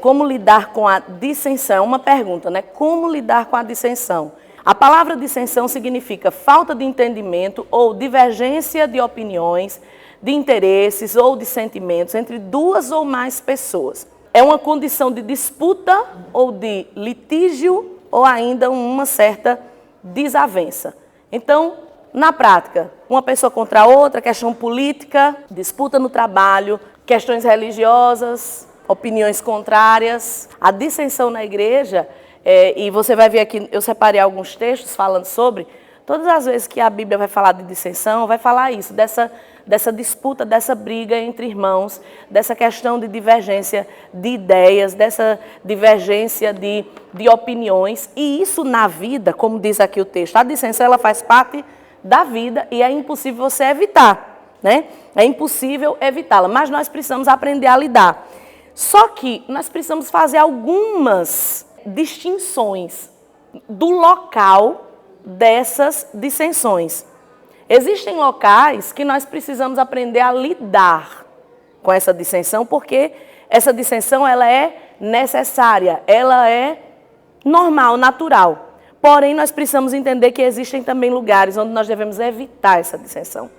Como lidar com a dissensão? É uma pergunta, né? Como lidar com a dissensão? A palavra dissensão significa falta de entendimento ou divergência de opiniões, de interesses ou de sentimentos entre duas ou mais pessoas. É uma condição de disputa ou de litígio ou ainda uma certa desavença. Então, na prática, uma pessoa contra a outra, questão política, disputa no trabalho, questões religiosas, opiniões contrárias. A dissensão na igreja, e você vai ver aqui, eu separei alguns textos falando sobre, todas as vezes que a Bíblia vai falar de dissensão, vai falar isso, dessa disputa, dessa briga entre irmãos, dessa questão de divergência de ideias, dessa divergência de opiniões. E isso na vida, como diz aqui o texto, a dissensão ela faz parte da vida e é impossível você evitar, né? É impossível evitá-la, mas nós precisamos aprender a lidar. Só que nós precisamos fazer algumas distinções do local dessas dissensões. Existem locais que nós precisamos aprender a lidar com essa dissensão, porque essa dissensão ela é necessária, ela é normal, natural. Porém, nós precisamos entender que existem também lugares onde nós devemos evitar essa dissensão,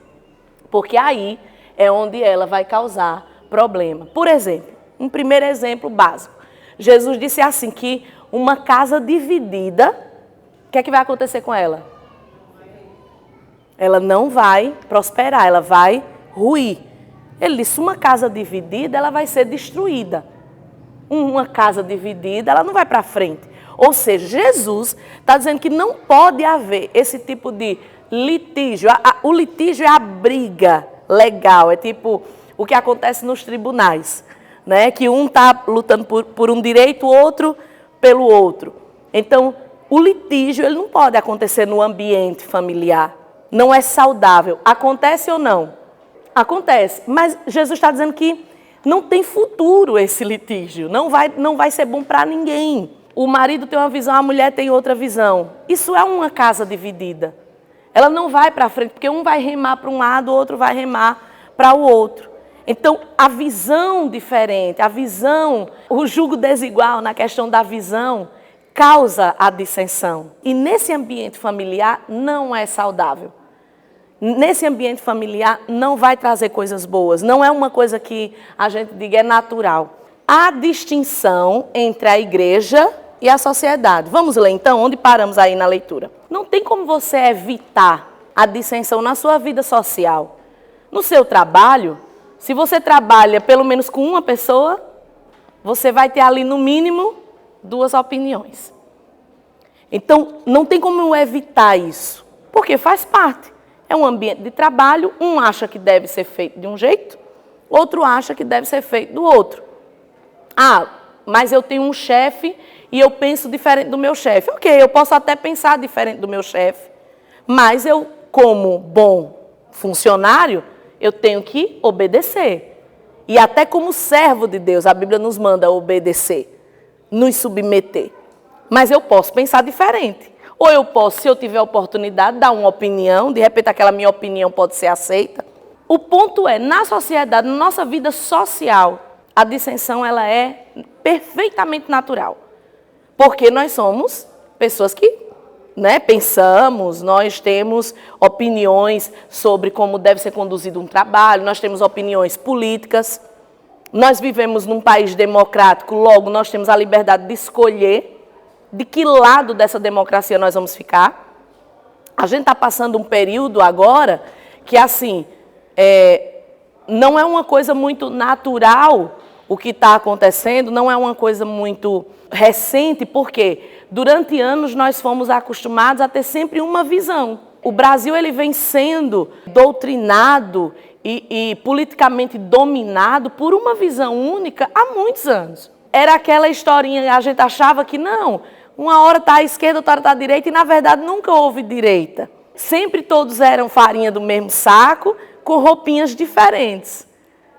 porque aí é onde ela vai causar problema. Por exemplo, um primeiro exemplo básico. Jesus disse assim, que uma casa dividida, o que é que vai acontecer com ela? Ela não vai prosperar, ela vai ruir. Ele disse, uma casa dividida, ela vai ser destruída. Uma casa dividida, ela não vai para frente. Ou seja, Jesus está dizendo que não pode haver esse tipo de litígio. O litígio é a briga legal, é tipo o que acontece nos tribunais, né? Que um está lutando por um direito, o outro pelo outro. Então, o litígio ele não pode acontecer no ambiente familiar. Não é saudável. Acontece ou não? Acontece. Mas Jesus está dizendo que não tem futuro esse litígio. Não vai ser bom para ninguém. O marido tem uma visão, a mulher tem outra visão. Isso é uma casa dividida. Ela não vai para frente, porque um vai remar para um lado, o outro vai remar para o outro. Então, a visão diferente, o jugo desigual na questão da visão, causa a dissensão. E nesse ambiente familiar não é saudável. Nesse ambiente familiar não vai trazer coisas boas. Não é uma coisa que a gente diga é natural. Há distinção entre a igreja e a sociedade. Vamos ler então, onde paramos aí na leitura. Não tem como você evitar a dissensão na sua vida social. No seu trabalho, se você trabalha pelo menos com uma pessoa, você vai ter ali no mínimo 2 opiniões. Então, não tem como evitar isso, porque faz parte. É um ambiente de trabalho, um acha que deve ser feito de um jeito, outro acha que deve ser feito do outro. Ah, mas eu tenho um chefe e eu penso diferente do meu chefe. Ok, eu posso até pensar diferente do meu chefe, mas eu, como bom funcionário, eu tenho que obedecer. E até como servo de Deus, a Bíblia nos manda obedecer, nos submeter. Mas eu posso pensar diferente. Ou eu posso, se eu tiver a oportunidade, dar uma opinião, de repente aquela minha opinião pode ser aceita. O ponto é, na sociedade, na nossa vida social, a dissensão ela é perfeitamente natural. Porque nós somos pessoas que pensamos, nós temos opiniões sobre como deve ser conduzido um trabalho, nós temos opiniões políticas, nós vivemos num país democrático, logo nós temos a liberdade de escolher de que lado dessa democracia nós vamos ficar. A gente está passando um período agora que, assim, não é uma coisa muito natural o que está acontecendo, não é uma coisa muito recente, porque durante anos nós fomos acostumados a ter sempre uma visão. O Brasil ele vem sendo doutrinado e politicamente dominado por uma visão única há muitos anos. Era aquela historinha, a gente achava que não, uma hora está à esquerda, outra hora está à direita, e na verdade nunca houve direita. Sempre todos eram farinha do mesmo saco, com roupinhas diferentes,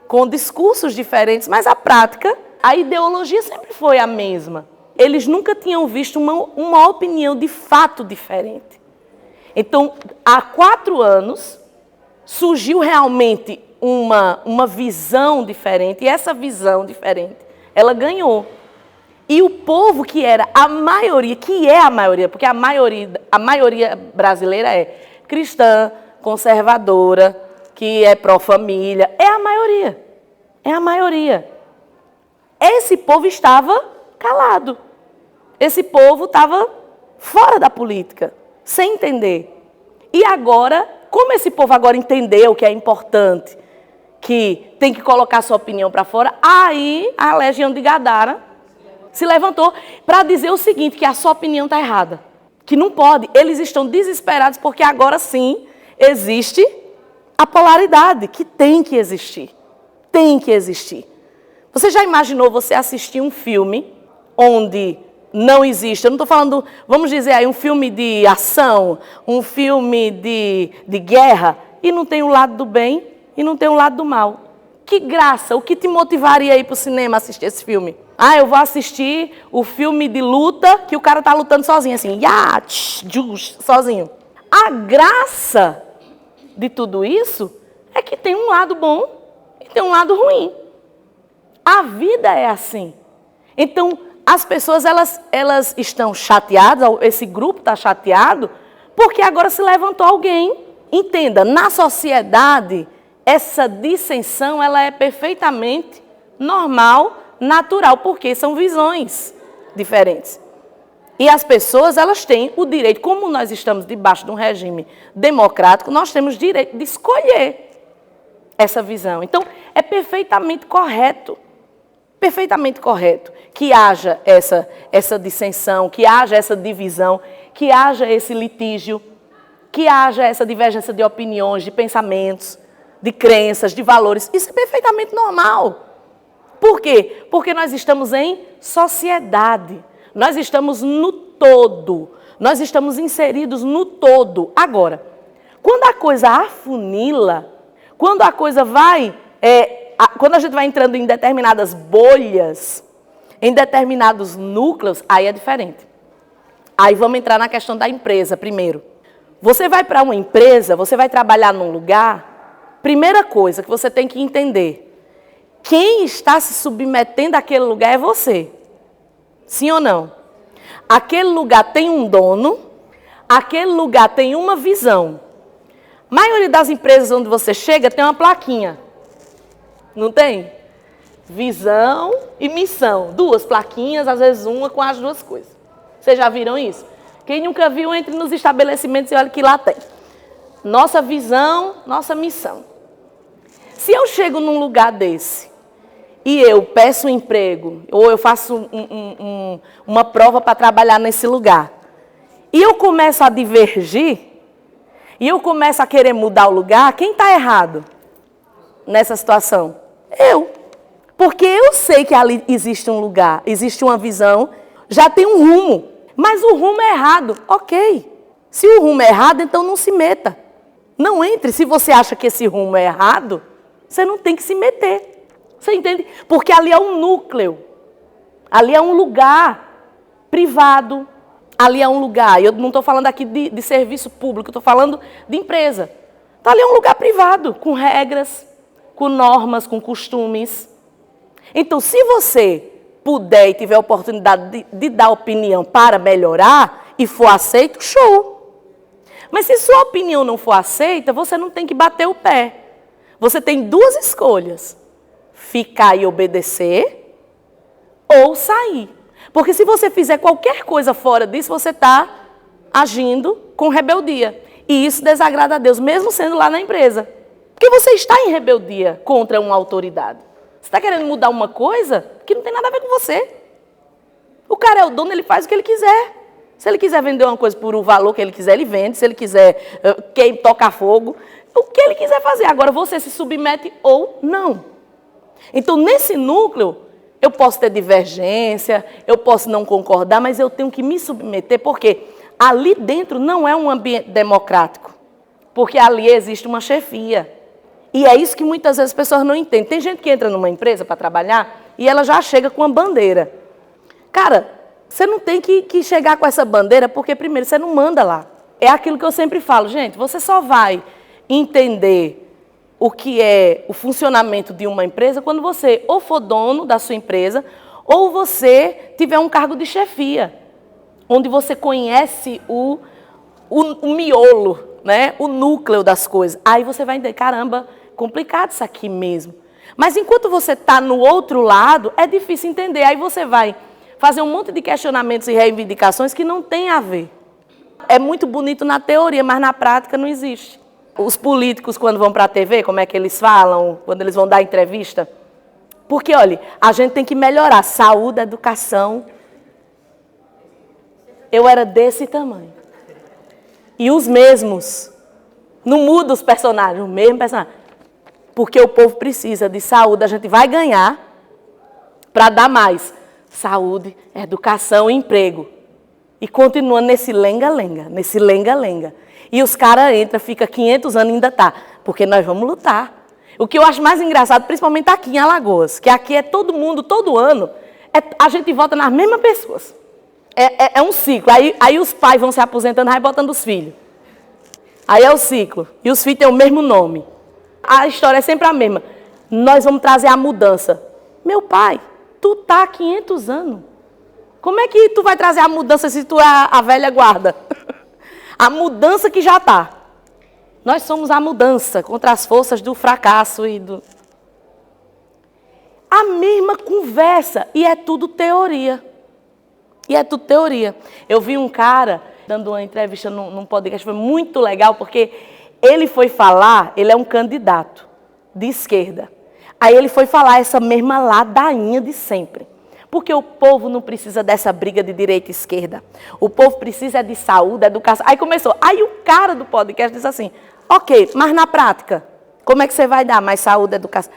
com discursos diferentes, mas a prática, a ideologia sempre foi a mesma. Eles nunca tinham visto uma opinião de fato diferente. Então, há 4 anos, surgiu realmente uma visão diferente, e essa visão diferente, ela ganhou. E o povo que era a maioria, que é a maioria, porque a maioria brasileira é cristã, conservadora, que é pró-família, é a maioria. É a maioria. Esse povo estava calado. Esse povo estava fora da política, sem entender. E agora, como esse povo agora entendeu que é importante, que tem que colocar sua opinião para fora, aí a legião de Gadara se levantou para dizer o seguinte, que a sua opinião está errada. Que não pode. Eles estão desesperados porque agora sim existe a polaridade, que tem que existir. Tem que existir. Você já imaginou você assistir um filme onde não existe, eu não estou falando, vamos dizer aí, um filme de ação, um filme de guerra, e não tem o lado do bem e não tem o lado do mal. Que graça, o que te motivaria a ir para o cinema assistir esse filme? Ah, eu vou assistir o filme de luta, que o cara está lutando sozinho, assim, sozinho. A graça de tudo isso é que tem um lado bom e tem um lado ruim. A vida é assim. Então, as pessoas, elas estão chateadas, esse grupo está chateado, porque agora se levantou alguém. Entenda, na sociedade, essa dissensão, ela é perfeitamente normal, natural, porque são visões diferentes. E as pessoas, elas têm o direito, como nós estamos debaixo de um regime democrático, nós temos direito de escolher essa visão. Então, é perfeitamente correto que haja essa dissensão, que haja essa divisão, que haja esse litígio, que haja essa divergência de opiniões, de pensamentos, de crenças, de valores. Isso é perfeitamente normal. Por quê? Porque nós estamos em sociedade, nós estamos no todo, nós estamos inseridos no todo. Agora, quando a coisa afunila, quando a coisa vai, quando a gente vai entrando em determinadas bolhas, em determinados núcleos, aí é diferente. Aí vamos entrar na questão da empresa primeiro. Você vai para uma empresa, você vai trabalhar num lugar, primeira coisa que você tem que entender, quem está se submetendo àquele lugar é você. Sim ou não? Aquele lugar tem um dono, aquele lugar tem uma visão. A maioria das empresas onde você chega tem uma plaquinha. Não tem? Visão e missão. 2 plaquinhas, às vezes uma com as 2 coisas. Vocês já viram isso? Quem nunca viu, entre nos estabelecimentos e olha que lá tem. Nossa visão, nossa missão. Se eu chego num lugar desse e eu peço um emprego, ou eu faço uma prova para trabalhar nesse lugar, e eu começo a divergir, e eu começo a querer mudar o lugar, quem está errado nessa situação? Eu. Porque eu sei que ali existe um lugar, existe uma visão, já tem um rumo, mas o rumo é errado. Ok. Se o rumo é errado, então não se meta. Não entre. Se você acha que esse rumo é errado, você não tem que se meter. Você entende? Porque ali é um núcleo. Ali é um lugar privado. Ali é um lugar, eu não estou falando aqui de serviço público, estou falando de empresa. Então ali é um lugar privado, com regras, com normas, com costumes. Então, se você puder e tiver a oportunidade de dar opinião para melhorar e for aceito, show. Mas se sua opinião não for aceita, você não tem que bater o pé. Você tem 2 escolhas. Ficar e obedecer ou sair. Porque se você fizer qualquer coisa fora disso, você está agindo com rebeldia. E isso desagrada a Deus, mesmo sendo lá na empresa. Porque você está em rebeldia contra uma autoridade. Você está querendo mudar uma coisa que não tem nada a ver com você. O cara é o dono, ele faz o que ele quiser. Se ele quiser vender uma coisa por o valor que ele quiser, ele vende. Se ele quiser tocar fogo, o que ele quiser fazer. Agora, você se submete ou não. Então, nesse núcleo, eu posso ter divergência, eu posso não concordar, mas eu tenho que me submeter, porque ali dentro não é um ambiente democrático. Porque ali existe uma chefia. E é isso que muitas vezes as pessoas não entendem. Tem gente que entra numa empresa para trabalhar e ela já chega com uma bandeira. Cara, você não tem que chegar com essa bandeira porque, primeiro, você não manda lá. É aquilo que eu sempre falo, gente, você só vai entender o que é o funcionamento de uma empresa quando você ou for dono da sua empresa ou você tiver um cargo de chefia, onde você conhece o miolo, né? O núcleo das coisas. Aí você vai entender, caramba, complicado isso aqui mesmo. Mas enquanto você está no outro lado, é difícil entender. Aí você vai fazer um monte de questionamentos e reivindicações que não tem a ver. É muito bonito na teoria, mas na prática não existe. Os políticos, quando vão para a TV, como é que eles falam, quando eles vão dar entrevista? Porque, olha, a gente tem que melhorar saúde, educação. Eu era desse tamanho. E os mesmos. Não muda os personagens, o mesmo personagem. Porque o povo precisa de saúde, a gente vai ganhar para dar mais. Saúde, educação e emprego. E continua nesse lenga-lenga, nesse lenga-lenga. E os caras entram, fica 500 anos e ainda tá. Porque nós vamos lutar. O que eu acho mais engraçado, principalmente aqui em Alagoas, que aqui é todo mundo, todo ano, a gente vota nas mesmas pessoas. É um ciclo. Aí os pais vão se aposentando, vai botando os filhos. Aí é o ciclo. E os filhos têm o mesmo nome. A história é sempre a mesma. Nós vamos trazer a mudança. Meu pai, tu tá há 500 anos. Como é que tu vai trazer a mudança se tu é a velha guarda? A mudança que já está. Nós somos a mudança contra as forças do fracasso e do... A mesma conversa. E é tudo teoria. Eu vi um cara dando uma entrevista num podcast, foi muito legal, porque ele foi falar, ele é um candidato de esquerda. Aí ele foi falar essa mesma ladainha de sempre. Porque o povo não precisa dessa briga de direita e esquerda. O povo precisa de saúde, educação. Aí começou. Aí o cara do podcast disse assim, ok, mas na prática, como é que você vai dar mais saúde, educação?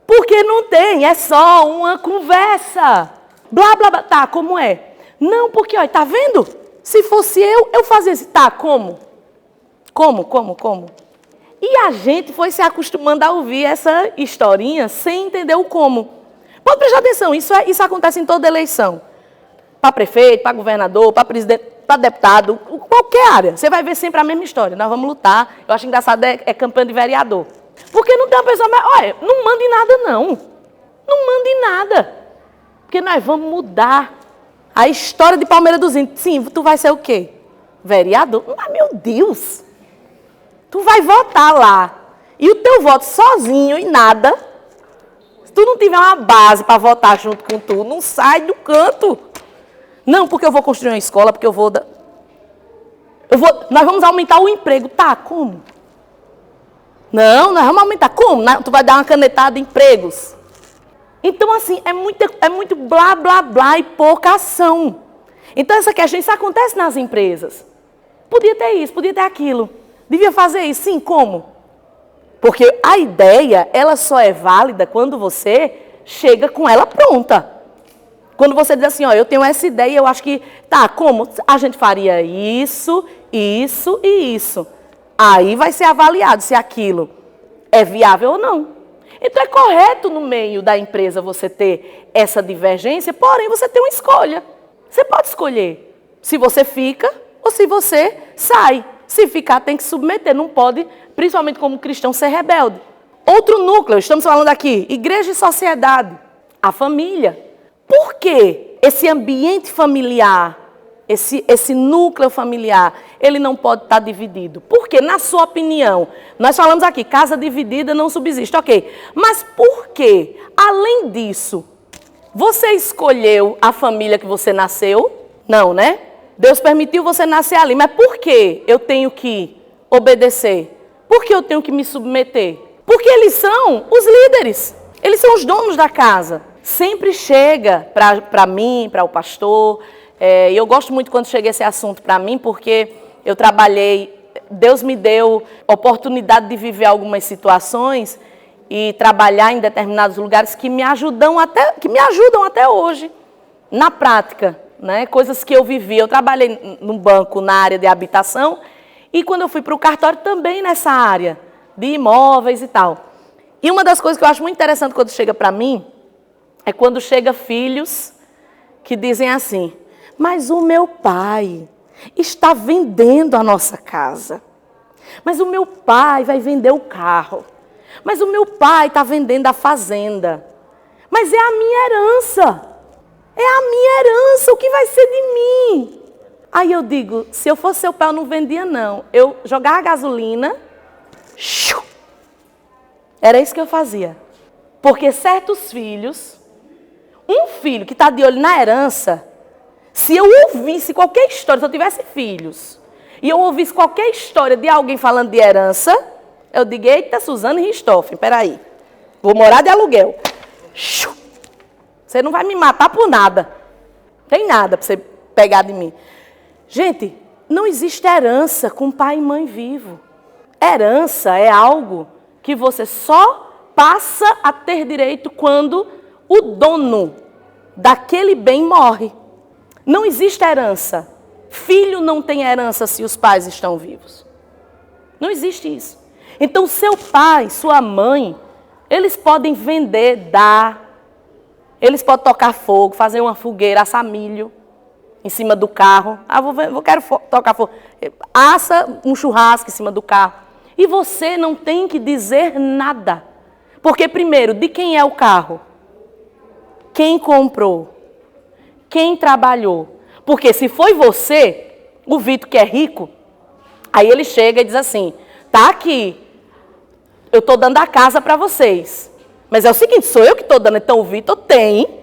Porque não tem, é só uma conversa. Blá, blá, blá. Tá, como é? Não, porque, olha, tá vendo? Se fosse eu fazia isso. Tá, como? Como? E a gente foi se acostumando a ouvir essa historinha sem entender o como. Pode prestar atenção, isso acontece em toda eleição. Para prefeito, para governador, para presidente, para deputado, qualquer área. Você vai ver sempre a mesma história. Nós vamos lutar. Eu acho engraçado, é campanha de vereador. Porque não tem uma pessoa mais... Olha, não manda em nada, não. Não manda em nada. Porque nós vamos mudar a história de Palmeira dos Índios. Sim, tu vai ser o quê? Vereador? Mas, meu Deus! Tu vai votar lá. E o teu voto sozinho e nada... Se tu não tiver uma base para votar junto com tu, não sai do canto. Não, porque eu vou construir uma escola, porque eu vou... Nós vamos aumentar o emprego. Tá, como? Não, nós vamos aumentar. Como? Tu vai dar uma canetada em empregos. Então, assim, é muito blá, blá, blá e pouca ação. Então, essa questão, isso acontece nas empresas. Podia ter isso, podia ter aquilo. Devia fazer isso. Sim, como? Porque a ideia, ela só é válida quando você chega com ela pronta. Quando você diz assim, ó, eu tenho essa ideia, eu acho que, tá, como? A gente faria isso, isso e isso. Aí vai ser avaliado se aquilo é viável ou não. Então é correto no meio da empresa você ter essa divergência, porém você tem uma escolha. Você pode escolher se você fica ou se você sai. Se ficar, tem que submeter, não pode, principalmente como cristão, ser rebelde. Outro núcleo, estamos falando aqui, igreja e sociedade, a família. Por que esse ambiente familiar, esse núcleo familiar, ele não pode estar dividido? Porque, na sua opinião, nós falamos aqui, casa dividida não subsiste, ok. Mas por que, além disso, você escolheu a família que você nasceu? Não, né? Deus permitiu você nascer ali, mas por que eu tenho que obedecer? Por que eu tenho que me submeter? Porque eles são os líderes, eles são os donos da casa. Sempre chega para mim, para o pastor, e eu gosto muito quando chega esse assunto para mim, porque eu trabalhei, Deus me deu oportunidade de viver algumas situações e trabalhar em determinados lugares que me ajudam até hoje, na prática. Né? Coisas que eu vivi. Eu trabalhei num banco na área de habitação e quando eu fui para o cartório também nessa área de imóveis e tal. E uma das coisas que eu acho muito interessante quando chega para mim é quando chega filhos que dizem assim, mas o meu pai está vendendo a nossa casa. Mas o meu pai vai vender o carro. Mas o meu pai está vendendo a fazenda. Mas é a minha herança. É a minha herança, o que vai ser de mim? Aí eu digo, se eu fosse seu pai, eu não vendia não. Eu jogava gasolina, era isso que eu fazia. Porque certos filhos, um filho que está de olho na herança, se eu ouvisse qualquer história, se eu tivesse filhos, e eu ouvisse qualquer história de alguém falando de herança, eu digo, eita, Suzane Richthofen, peraí, vou morar de aluguel. Você não vai me matar por nada. Tem nada para você pegar de mim. Gente, não existe herança com pai e mãe vivo. Herança é algo que você só passa a ter direito quando o dono daquele bem morre. Não existe herança. Filho não tem herança se os pais estão vivos. Não existe isso. Então, seu pai, sua mãe, eles podem vender, dar. Eles podem tocar fogo, fazer uma fogueira, assar milho em cima do carro. Quero tocar fogo. Assa um churrasco em cima do carro. E você não tem que dizer nada. Porque, primeiro, de quem é o carro? Quem comprou? Quem trabalhou? Porque se foi você, o Vitor que é rico, aí ele chega e diz assim, tá aqui, eu estou dando a casa para vocês. Mas é o seguinte, sou eu que estou dando, então o Vitor tem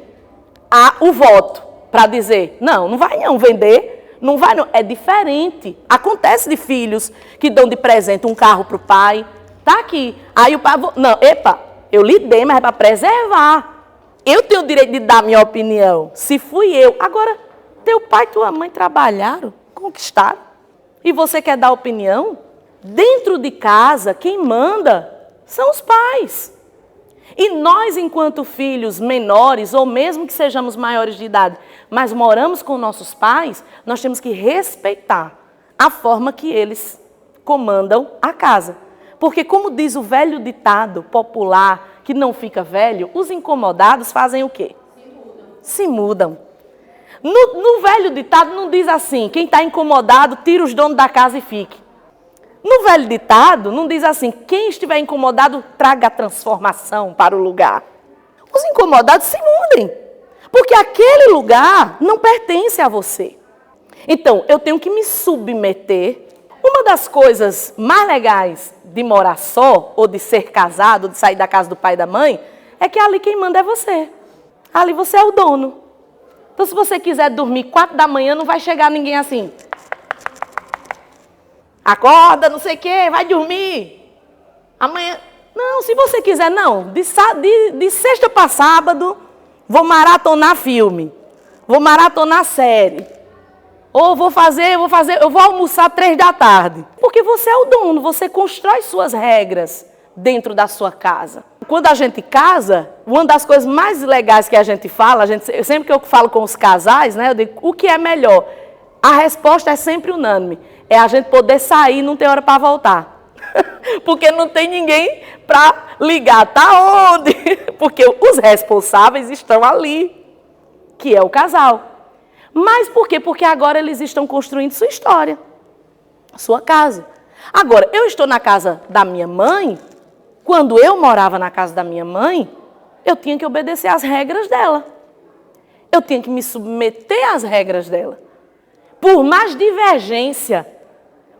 o voto para dizer, não vai não vender, não vai não. É diferente. Acontece de filhos que dão de presente um carro para o pai, tá aqui. Aí o pai, não, eu lhe dei, mas é para preservar. Eu tenho o direito de dar minha opinião, se fui eu. Agora, teu pai e tua mãe trabalharam, conquistaram, e você quer dar opinião? Dentro de casa, quem manda são os pais. E nós, enquanto filhos menores, ou mesmo que sejamos maiores de idade, mas moramos com nossos pais, nós temos que respeitar a forma que eles comandam a casa. Porque, como diz o velho ditado popular, que não fica velho, os incomodados fazem o quê? Se mudam. No velho ditado não diz assim, quem está incomodado, tira os donos da casa e fique. No velho ditado não diz assim, quem estiver incomodado, traga a transformação para o lugar. Os incomodados se mudem, porque aquele lugar não pertence a você. Então, eu tenho que me submeter. Uma das coisas mais legais de morar só, ou de ser casado, de sair da casa do pai e da mãe, é que ali quem manda é você. Ali você é o dono. Então, se você quiser dormir 4 da manhã, não vai chegar ninguém assim. Acorda, não sei o quê, vai dormir. Amanhã... Não, se você quiser, não. De sexta para sábado, vou maratonar filme. Vou maratonar série. Ou eu vou almoçar 3 da tarde. Porque você é o dono, você constrói suas regras dentro da sua casa. Quando a gente casa, uma das coisas mais legais que a gente fala, sempre que eu falo com os casais, né, eu digo, o que é melhor? A resposta é sempre unânime. É a gente poder sair e não ter hora para voltar. Porque não tem ninguém para ligar. Tá onde? Porque os responsáveis estão ali, que é o casal. Mas por quê? Porque agora eles estão construindo sua história, sua casa. Agora, eu estou na casa da minha mãe. Quando eu morava na casa da minha mãe, eu tinha que obedecer às regras dela. Eu tinha que me submeter às regras dela. Por mais divergência,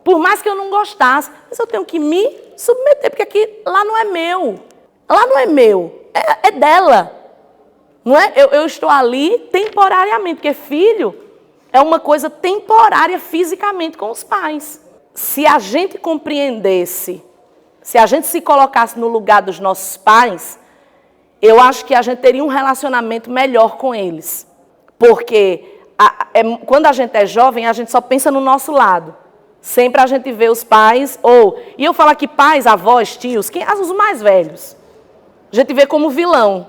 por mais que eu não gostasse, mas eu tenho que me submeter, porque aqui, lá não é meu. Lá não é meu, é dela. Não é? Eu estou ali temporariamente, porque filho é uma coisa temporária fisicamente com os pais. Se a gente compreendesse, se a gente se colocasse no lugar dos nossos pais, eu acho que a gente teria um relacionamento melhor com eles. Porque quando a gente é jovem, a gente só pensa no nosso lado. Sempre a gente vê os pais, e eu falo aqui pais, avós, tios, os mais velhos. A gente vê como vilão.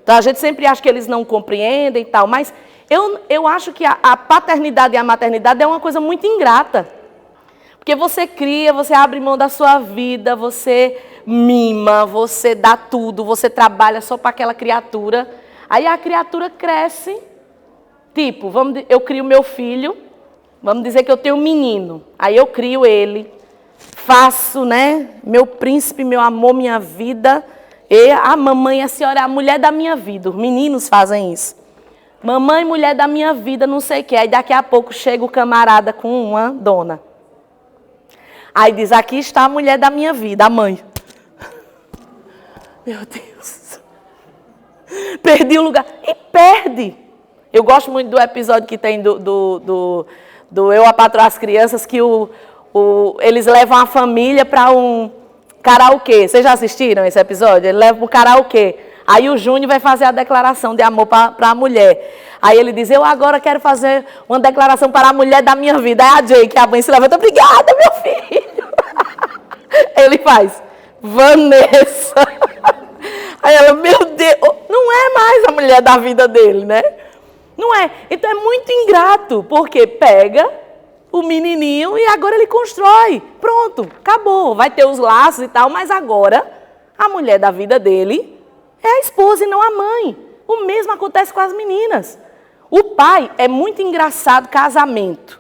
Então, a gente sempre acha que eles não compreendem e tal, mas eu acho que a paternidade e a maternidade é uma coisa muito ingrata. Porque você cria, você abre mão da sua vida, você mima, você dá tudo, você trabalha só para aquela criatura. Aí a criatura cresce, tipo, eu crio meu filho, vamos dizer que eu tenho um menino, aí eu crio ele, faço, né, meu príncipe, meu amor, minha vida, E a mamãe, a senhora é a mulher da minha vida. Os meninos fazem isso. Mamãe, mulher da minha vida, não sei o quê. Aí daqui a pouco chega o camarada com uma dona. Aí diz, aqui está a mulher da minha vida, a mãe. Meu Deus. Perdi o lugar. E perde. Eu gosto muito do episódio que tem do Eu, a Patroa, as Crianças, que eles levam a família para um karaokê. Vocês já assistiram esse episódio? Ele leva para o karaokê. Aí o Júnior vai fazer a declaração de amor para a mulher. Aí ele diz, eu agora quero fazer uma declaração para a mulher da minha vida. Aí a Jake, a mãe, se levanta, obrigada, meu filho. Ele faz, Vanessa. Aí ela, meu Deus, não é mais a mulher da vida dele, né? Não é. Então é muito ingrato, porque pega o menininho e agora ele constrói. Pronto, acabou. Vai ter os laços e tal, mas agora a mulher da vida dele é a esposa e não a mãe. O mesmo acontece com as meninas. O pai, é muito engraçado casamento.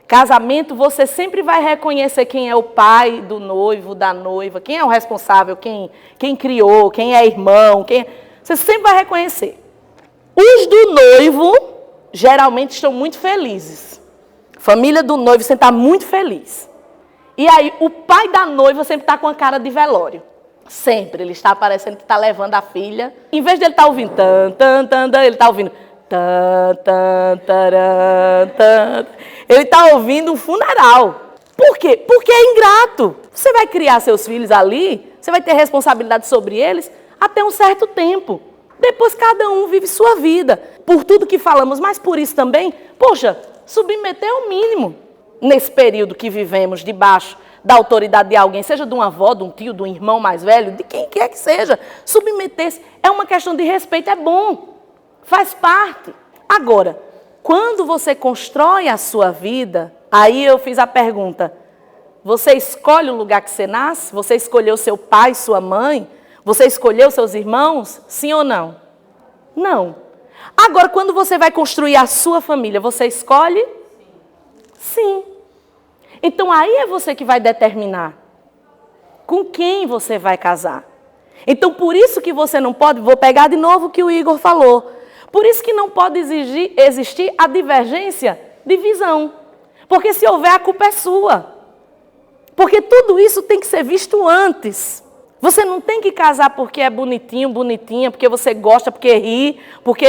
Casamento, você sempre vai reconhecer quem é o pai do noivo, da noiva, quem é o responsável, quem criou, quem é irmão, você sempre vai reconhecer. Os do noivo, geralmente, estão muito felizes. A família do noivo sempre está muito feliz. E aí, o pai da noiva sempre está com a cara de velório. Sempre. Ele está parecendo que está levando a filha. Em vez de ele estar ouvindo, ele está ouvindo, ele está ouvindo um funeral. Por quê? Porque é ingrato. Você vai criar seus filhos ali, você vai ter responsabilidade sobre eles até um certo tempo. Depois cada um vive sua vida. Por tudo que falamos, mas por isso também, poxa, submeter é o mínimo. Nesse período que vivemos debaixo da autoridade de alguém, seja de uma avó, de um tio, de um irmão mais velho, de quem quer que seja, submeter-se é uma questão de respeito, é bom, faz parte. Agora, quando você constrói a sua vida, aí eu fiz a pergunta, você escolhe o lugar que você nasce? Você escolheu seu pai, sua mãe? Você escolheu seus irmãos? Sim ou não? Não. Agora, quando você vai construir a sua família, você escolhe? Sim. Então, aí é você que vai determinar com quem você vai casar. Então, por isso que você não pode, vou pegar de novo o que o Igor falou, por isso que não pode existir a divergência de visão. Porque se houver, a culpa é sua. Porque tudo isso tem que ser visto antes. Você não tem que casar porque é bonitinho, bonitinha, porque você gosta, porque ri, porque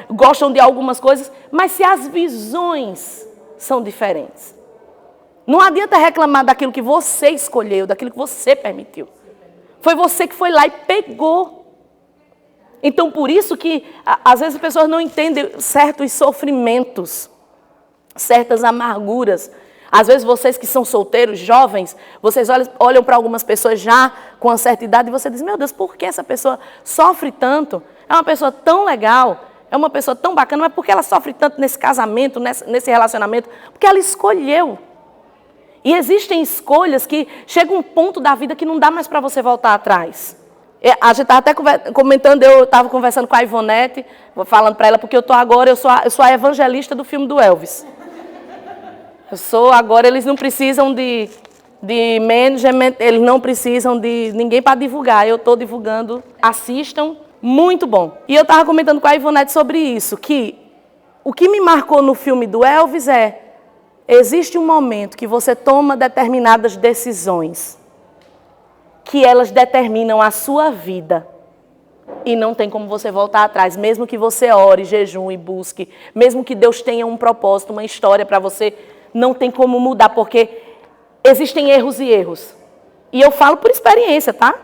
gostam de algumas coisas, mas se as visões são diferentes. Não adianta reclamar daquilo que você escolheu, daquilo que você permitiu. Foi você que foi lá e pegou. Então, por isso que, às vezes, as pessoas não entendem certos sofrimentos, certas amarguras. Às vezes, vocês que são solteiros, jovens, vocês olham para algumas pessoas já com uma certa idade e você diz, meu Deus, por que essa pessoa sofre tanto? É uma pessoa tão legal, é uma pessoa tão bacana, mas por que ela sofre tanto nesse casamento, nesse relacionamento? Porque ela escolheu. E existem escolhas que chega um ponto da vida que não dá mais para você voltar atrás. A gente estava até comentando, eu estava conversando com a Ivonete, falando para ela, porque eu sou a evangelista do filme do Elvis. Agora eles não precisam de management, eles não precisam de ninguém para divulgar. Eu estou divulgando, assistam, muito bom. E eu estava comentando com a Ivonete sobre isso, que o que me marcou no filme do Elvis existe um momento que você toma determinadas decisões, que elas determinam a sua vida. E não tem como você voltar atrás, mesmo que você ore, jejum e busque, mesmo que Deus tenha um propósito, uma história para você, não tem como mudar, porque existem erros e erros. E eu falo por experiência, tá?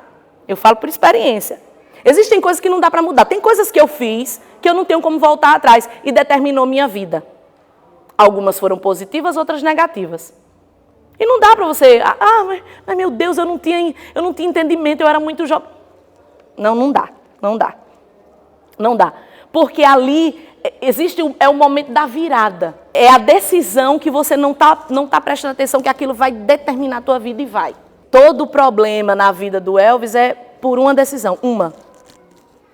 Eu falo por experiência. Existem coisas que não dá para mudar. Tem coisas que eu fiz que eu não tenho como voltar atrás e determinou minha vida. Algumas foram positivas, outras negativas. E não dá para você, mas meu Deus, eu não tinha entendimento, eu era muito jovem. Não dá. Não dá. Porque ali é o momento da virada. É a decisão que você não tá prestando atenção, que aquilo vai determinar a tua vida e vai. Todo o problema na vida do Elvis é por uma decisão.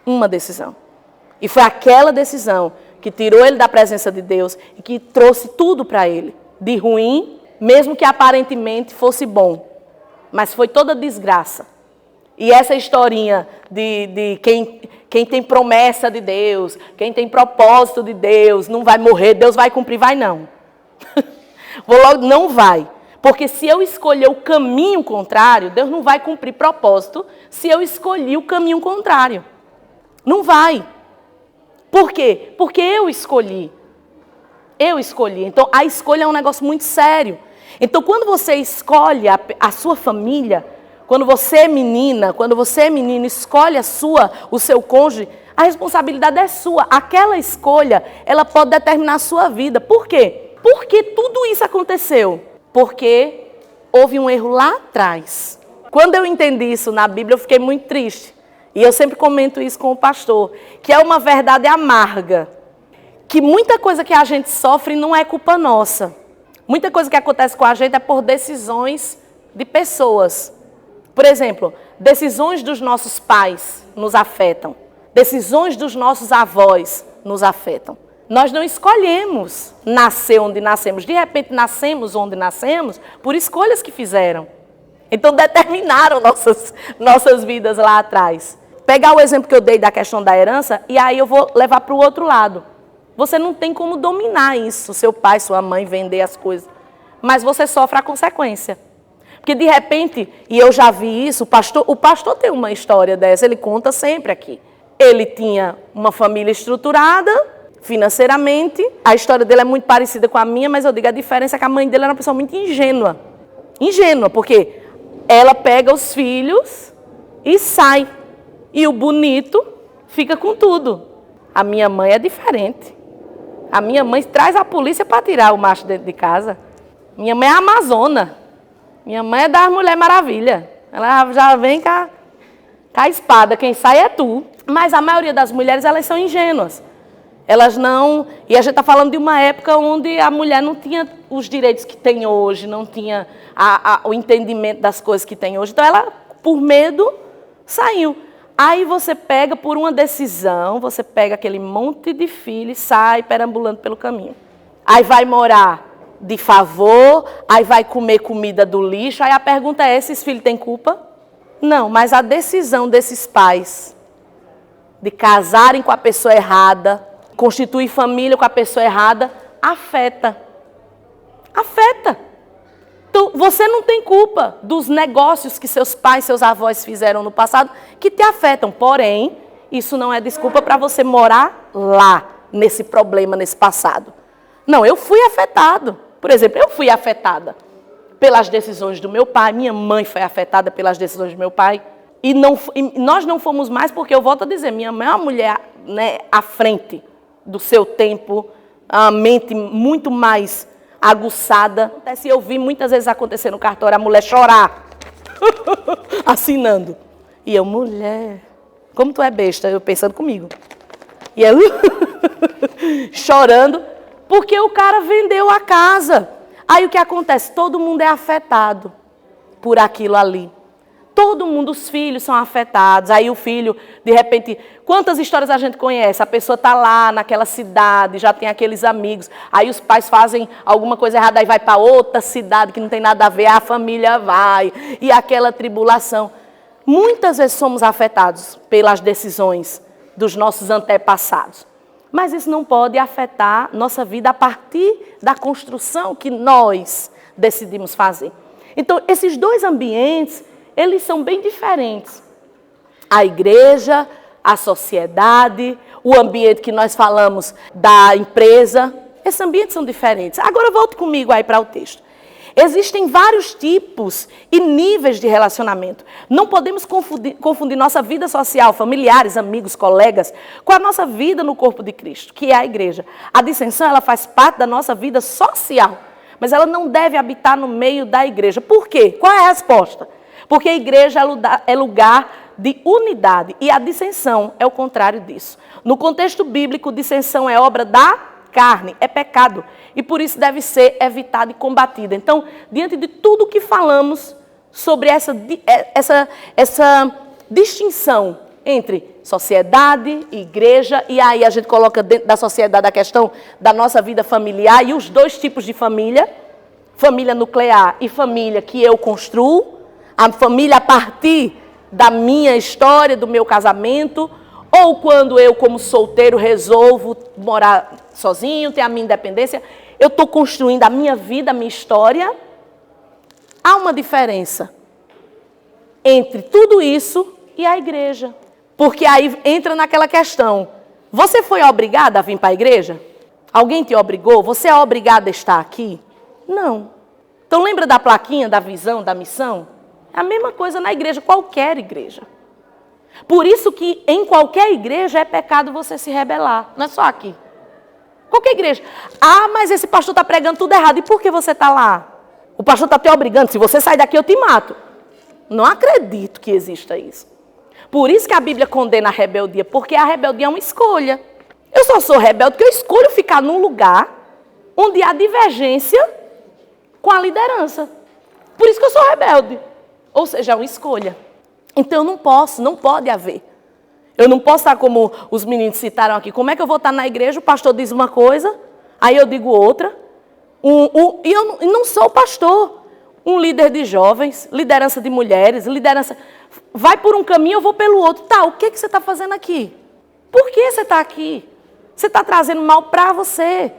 Uma decisão. E foi aquela decisão que tirou ele da presença de Deus e que trouxe tudo para ele. De ruim, mesmo que aparentemente fosse bom. Mas foi toda desgraça. E essa historinha de quem tem promessa de Deus, quem tem propósito de Deus, não vai morrer, Deus vai cumprir, vai não. Vou logo, não vai. Porque se eu escolher o caminho contrário, Deus não vai cumprir propósito se eu escolhi o caminho contrário. Não vai. Por quê? Porque eu escolhi. Eu escolhi. Então, a escolha é um negócio muito sério. Então, quando você escolhe a sua família, quando você é menina, quando você é menino, escolhe o seu cônjuge, a responsabilidade é sua. Aquela escolha, ela pode determinar a sua vida. Por quê? Porque tudo isso aconteceu. Porque houve um erro lá atrás. Quando eu entendi isso na Bíblia, eu fiquei muito triste. E eu sempre comento isso com o pastor, que é uma verdade amarga. Que muita coisa que a gente sofre não é culpa nossa. Muita coisa que acontece com a gente é por decisões de pessoas. Por exemplo, decisões dos nossos pais nos afetam. Decisões dos nossos avós nos afetam. Nós não escolhemos nascer onde nascemos. De repente, nascemos onde nascemos por escolhas que fizeram. Então, determinaram nossas vidas lá atrás. Pegar o exemplo que eu dei da questão da herança, e aí eu vou levar para o outro lado. Você não tem como dominar isso, seu pai, sua mãe, vender as coisas. Mas você sofre a consequência. Porque, de repente, e eu já vi isso, o pastor tem uma história dessa, ele conta sempre aqui. Ele tinha uma família estruturada, financeiramente, a história dele é muito parecida com a minha, mas eu digo, a diferença é que a mãe dele era uma pessoa muito ingênua. Ingênua, porque ela pega os filhos e sai. E o bonito fica com tudo. A minha mãe é diferente. A minha mãe traz a polícia para tirar o macho dentro de casa. Minha mãe é amazona. Minha mãe é da Mulher Maravilha. Ela já vem com a espada. Quem sai é tu. Mas a maioria das mulheres, elas são ingênuas. Elas não... E a gente está falando de uma época onde a mulher não tinha os direitos que tem hoje, não tinha o entendimento das coisas que tem hoje. Então, ela, por medo, saiu. Aí você pega por uma decisão, você pega aquele monte de filho e sai perambulando pelo caminho. Aí vai morar de favor, aí vai comer comida do lixo. Aí a pergunta é, esses filhos têm culpa? Não, mas a decisão desses pais de casarem com a pessoa errada, constituir família com a pessoa errada, afeta. Afeta. Então, você não tem culpa dos negócios que seus pais, seus avós fizeram no passado, que te afetam. Porém, isso não é desculpa para você morar lá, nesse problema, nesse passado. Não, eu fui afetado. Por exemplo, eu fui afetada pelas decisões do meu pai, minha mãe foi afetada pelas decisões do meu pai. E nós não fomos mais, porque eu volto a dizer, minha mãe é uma mulher, né, à frente do seu tempo, a mente muito mais aguçada. Eu vi muitas vezes acontecer no cartório a mulher chorar, assinando. E eu, mulher, como tu é besta, eu pensando comigo. E eu chorando, porque o cara vendeu a casa. Aí o que acontece? Todo mundo é afetado por aquilo ali. Todo mundo, os filhos são afetados. Aí o filho, de repente, quantas histórias a gente conhece? A pessoa está lá naquela cidade, já tem aqueles amigos. Aí os pais fazem alguma coisa errada, aí vai para outra cidade que não tem nada a ver, a família vai. E aquela tribulação. Muitas vezes somos afetados pelas decisões dos nossos antepassados. Mas isso não pode afetar nossa vida a partir da construção que nós decidimos fazer. Então, esses dois ambientes, eles são bem diferentes. A igreja, a sociedade, o ambiente que nós falamos da empresa, esses ambientes são diferentes. Agora volte comigo aí para o texto. Existem vários tipos e níveis de relacionamento. Não podemos confundir nossa vida social, familiares, amigos, colegas, com a nossa vida no corpo de Cristo, que é a igreja. A dissensão, ela faz parte da nossa vida social, mas ela não deve habitar no meio da igreja. Por quê? Qual é a resposta? Porque a igreja é lugar de unidade e a dissensão é o contrário disso. No contexto bíblico, dissensão é obra da carne, é pecado e por isso deve ser evitada e combatida. Então, diante de tudo que falamos sobre essa distinção entre sociedade e igreja, e aí a gente coloca dentro da sociedade a questão da nossa vida familiar e os dois tipos de família, família nuclear e família que eu construo, a família a partir da minha história, do meu casamento, ou quando eu, como solteiro, resolvo morar sozinho, ter a minha independência, eu estou construindo a minha vida, a minha história. Há uma diferença entre tudo isso e a igreja. Porque aí entra naquela questão, você foi obrigada a vir para a igreja? Alguém te obrigou? Você é obrigada a estar aqui? Não. Então lembra da plaquinha, da visão, da missão? É a mesma coisa na igreja, qualquer igreja. Por isso que em qualquer igreja é pecado você se rebelar, não é só aqui. Qualquer igreja. Ah, mas esse pastor está pregando tudo errado, e por que você está lá? O pastor está te obrigando, se você sair daqui eu te mato. Não acredito que exista isso. Por isso que a Bíblia condena a rebeldia, porque a rebeldia é uma escolha. Eu só sou rebelde porque eu escolho ficar num lugar onde há divergência com a liderança. Por isso que eu sou rebelde. Ou seja, é uma escolha. Então eu não posso, não pode haver. Eu não posso estar como os meninos citaram aqui. Como é que eu vou estar na igreja, o pastor diz uma coisa, aí eu digo outra. E eu não sou o pastor. Um líder de jovens, liderança de mulheres, liderança... Vai por um caminho, eu vou pelo outro. Tá, o que você está fazendo aqui? Por que você está aqui? Você está trazendo mal para você.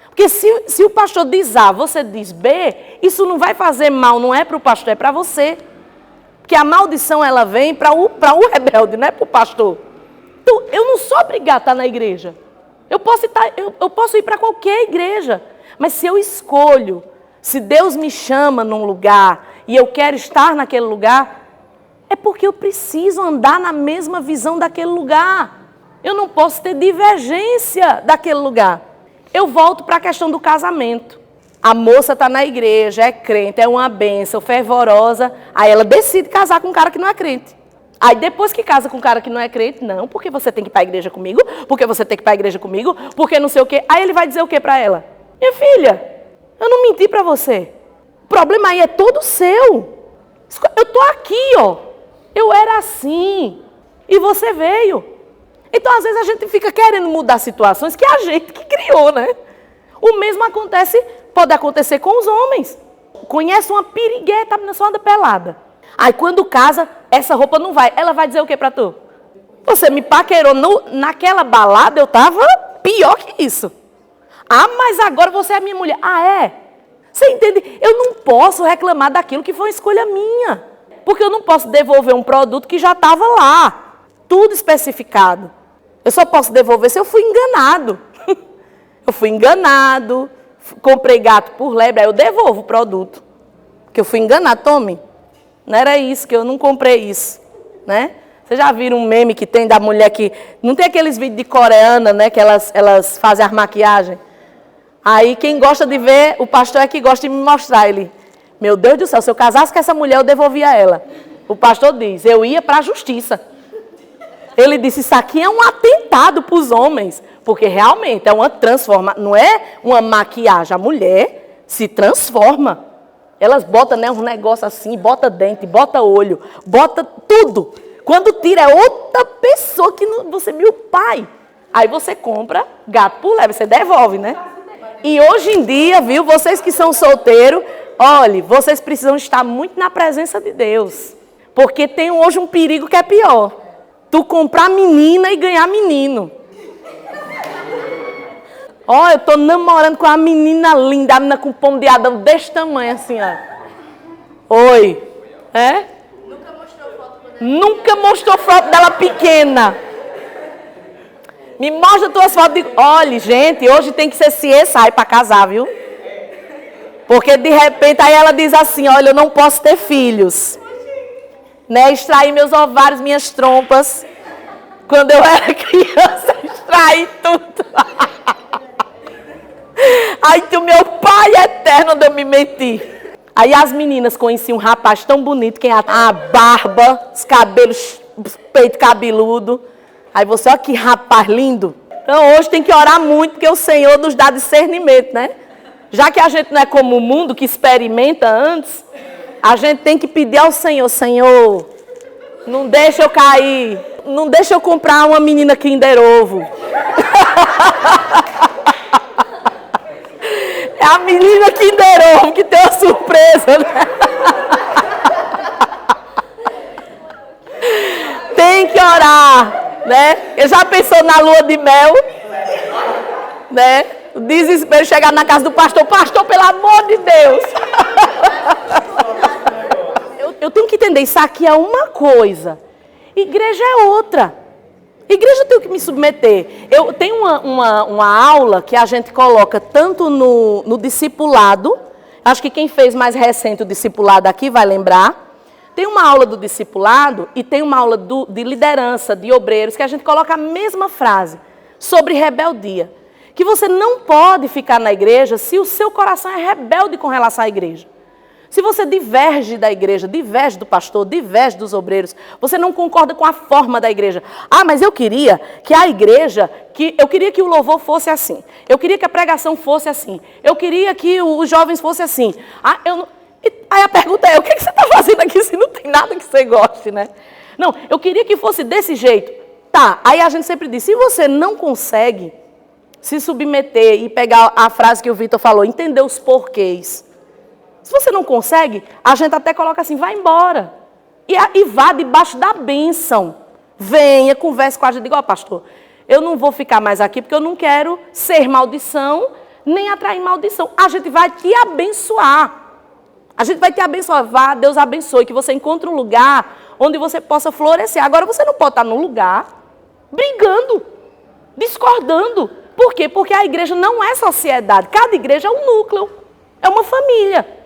Porque se o pastor diz A, você diz B, isso não vai fazer mal, não é para o pastor, é para você. Porque a maldição, ela vem para o rebelde, não é para o pastor. Então, eu não sou obrigada a estar na igreja. Eu posso ir para qualquer igreja. Mas se eu escolho, se Deus me chama num lugar e eu quero estar naquele lugar, é porque eu preciso andar na mesma visão daquele lugar. Eu não posso ter divergência daquele lugar. Eu volto para a questão do casamento. A moça está na igreja, é crente, é uma bênção, fervorosa. Aí ela decide casar com um cara que não é crente. Aí depois que casa com um cara que não é crente, não, porque você tem que ir para a igreja comigo, porque você tem que ir para a igreja comigo, porque não sei o quê. Aí ele vai dizer o quê para ela? Minha filha, eu não menti para você. O problema aí é todo seu. Eu estou aqui, ó. Eu era assim. E você veio. Então, às vezes, a gente fica querendo mudar situações que é a gente que criou, né? O mesmo pode acontecer com os homens. Conhece uma pirigueta, a menina só anda pelada. Aí, quando casa, essa roupa não vai. Ela vai dizer o quê pra tu? Você me paquerou naquela balada, eu tava pior que isso. Ah, mas agora você é minha mulher. Ah, é? Você entende? Eu não posso reclamar daquilo que foi uma escolha minha. Porque eu não posso devolver um produto que já estava lá. Tudo especificado. Eu só posso devolver se eu fui enganado. Eu fui enganado, comprei gato por lebre, aí eu devolvo o produto. Porque eu fui enganado, tome. Não era isso, que eu não comprei isso. Né? Vocês já viram um meme que tem da mulher que... Não tem aqueles vídeos de coreana, né? Que elas fazem as maquiagens. Aí quem gosta de ver, o pastor é que gosta de me mostrar. Ele, meu Deus do céu, se eu casasse com essa mulher, eu devolvia ela. O pastor diz, eu ia para a justiça. Ele disse, isso aqui é um atentado para os homens. Porque realmente é uma transformação, não é uma maquiagem. A mulher se transforma. Elas botam, né, um negócio assim, bota dente, bota olho, bota tudo. Quando tira é outra pessoa que não, você, meu pai. Aí você compra gato por lebre, você devolve, né? E hoje em dia, viu, vocês que são solteiros, olhe, vocês precisam estar muito na presença de Deus. Porque tem hoje um perigo que é pior. Tu comprar menina e ganhar menino. Ó, eu tô namorando com uma menina linda, a menina com pomo de Adão desse tamanho, assim, ó. Oi. É? Nunca mostrou foto dela pequena. Me mostra tuas fotos. Olha, gente, hoje tem que ser CSI para casar, viu? Porque de repente aí ela diz assim, olha, eu não posso ter filhos. Né? Extrair meus ovários, minhas trompas. Quando eu era criança, extraí tudo. Aí tu, meu pai eterno, onde eu me meti. Aí as meninas conheciam um rapaz tão bonito, que a barba, os cabelos, peito cabeludo. Aí você, olha que rapaz lindo. Então hoje tem que orar muito, porque o Senhor nos dá discernimento, né? Já que a gente não é como o mundo, que experimenta antes, a gente tem que pedir ao Senhor, Senhor, não deixa eu cair, não deixa eu comprar uma menina Kinder Ovo. É a menina Kinder Ovo que tem uma surpresa, né? Né? Ele já pensou na lua de mel? Né? O desespero chegar na casa do pastor. Pastor, pelo amor de Deus. Eu tenho que entender, isso aqui é uma coisa. Igreja é outra. Igreja eu tenho que me submeter. Eu tenho uma aula que a gente coloca tanto no discipulado. Acho que quem fez mais recente o discipulado aqui vai lembrar. Tem uma aula do discipulado e tem uma aula de liderança, de obreiros, que a gente coloca a mesma frase sobre rebeldia. Que você não pode ficar na igreja se o seu coração é rebelde com relação à igreja. Se você diverge da igreja, diverge do pastor, diverge dos obreiros, você não concorda com a forma da igreja. Ah, mas eu queria que a igreja, eu queria que o louvor fosse assim. Eu queria que a pregação fosse assim. Eu queria que os jovens fossem assim. Aí a pergunta é, o que você está fazendo aqui se não tem nada que você goste, né? Não, eu queria que fosse desse jeito. Tá, aí a gente sempre diz, se você não consegue se submeter e pegar a frase que o Vitor falou, entender os porquês. Se você não consegue, a gente até coloca assim, vai embora. E vá debaixo da bênção. Venha, converse com a gente. Diga, pastor, eu não vou ficar mais aqui porque eu não quero ser maldição, nem atrair maldição. A gente vai te abençoar. A gente vai te abençoar. Vá, Deus abençoe, que você encontre um lugar onde você possa florescer. Agora você não pode estar num lugar brigando, discordando. Por quê? Porque a igreja não é sociedade. Cada igreja é um núcleo, é uma família.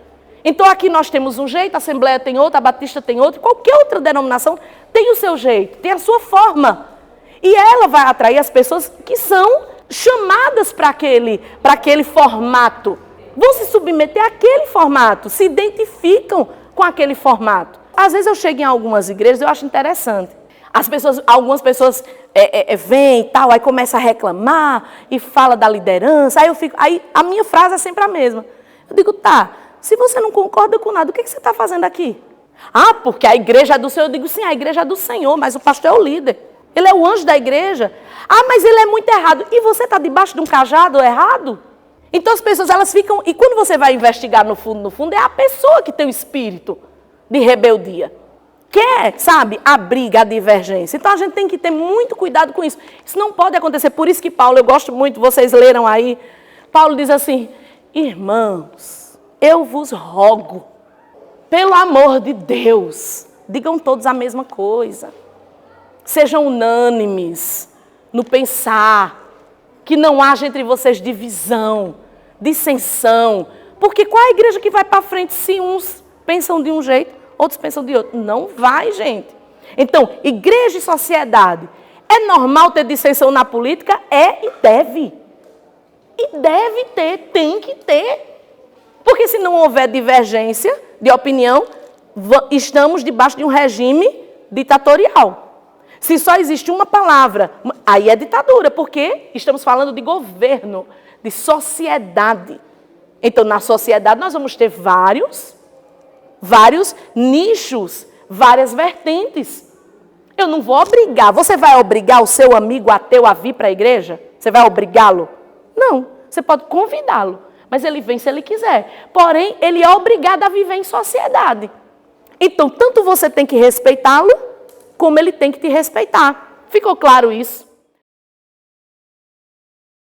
Então aqui nós temos um jeito, a Assembleia tem outro, a Batista tem outro, qualquer outra denominação tem o seu jeito, tem a sua forma. E ela vai atrair as pessoas que são chamadas para aquele formato. Vão se submeter àquele formato, se identificam com aquele formato. Às vezes eu chego em algumas igrejas e eu acho interessante. Algumas pessoas vêm e tal, aí começa a reclamar e fala da liderança. Aí a minha frase é sempre a mesma. Eu digo, tá, se você não concorda com nada, o que você está fazendo aqui? Ah, porque a igreja é do Senhor. Eu digo, sim, a igreja é do Senhor, mas o pastor é o líder. Ele é o anjo da igreja. Ah, mas ele é muito errado. E você está debaixo de um cajado errado? Então as pessoas, elas ficam... E quando você vai investigar no fundo, é a pessoa que tem o espírito de rebeldia. Quer, sabe, a briga, a divergência. Então a gente tem que ter muito cuidado com isso. Isso não pode acontecer. Por isso que Paulo, eu gosto muito, vocês leram aí, Paulo diz assim, irmãos, eu vos rogo, pelo amor de Deus, digam todos a mesma coisa. Sejam unânimes no pensar, que não haja entre vocês divisão, dissensão. Porque qual é a igreja que vai para frente se uns pensam de um jeito, outros pensam de outro? Não vai, gente. Então, igreja e sociedade, é normal ter dissensão na política? É e deve. E deve ter, tem que ter. Porque se não houver divergência de opinião, estamos debaixo de um regime ditatorial. Se só existe uma palavra, aí é ditadura, porque estamos falando de governo, de sociedade. Então, na sociedade, nós vamos ter vários nichos, várias vertentes. Eu não vou obrigar. Você vai obrigar o seu amigo ateu a vir para a igreja? Você vai obrigá-lo? Não. Você pode convidá-lo, mas ele vem se ele quiser. Porém, ele é obrigado a viver em sociedade. Então, tanto você tem que respeitá-lo, como ele tem que te respeitar. Ficou claro isso?